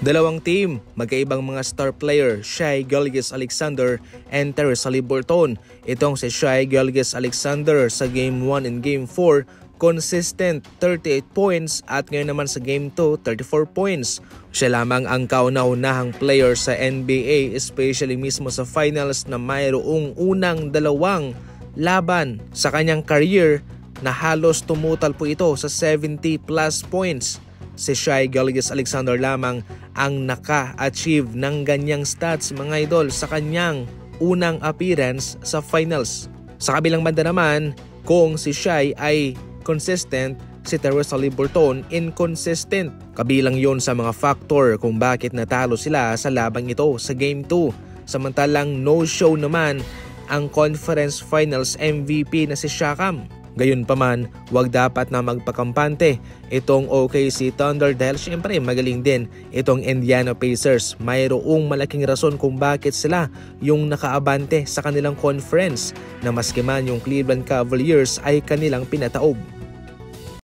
Dalawang team, magkaibang mga star player, Shai Gilgeous-Alexander and Therese Haliburton. Itong si Shai Gilgeous-Alexander sa Game 1 and Game 4, consistent 38 points at ngayon naman sa Game 2, 34 points. Siya lamang ang kauna-unahang player sa NBA, especially mismo sa finals, na mayroong unang dalawang laban sa kanyang career na halos tumutal po ito sa 70 plus points. Si Shai Gilgeous-Alexander lamang ang naka-achieve ng ganyang stats, mga idol, sa kanyang unang appearance sa finals. Sa kabilang banda naman, kung si Shai ay consistent, si Therese Haliburton inconsistent. Kabilang yon sa mga factor kung bakit natalo sila sa labang ito sa Game 2. Samantalang no-show naman ang Conference Finals MVP na si Siakam. Gayunpaman, wag dapat na magpakampante itong OKC Thunder dahil syempre magaling din itong Indiana Pacers. Mayroong malaking rason kung bakit sila yung nakaabante sa kanilang conference na maski man yung Cleveland Cavaliers ay kanilang pinataob.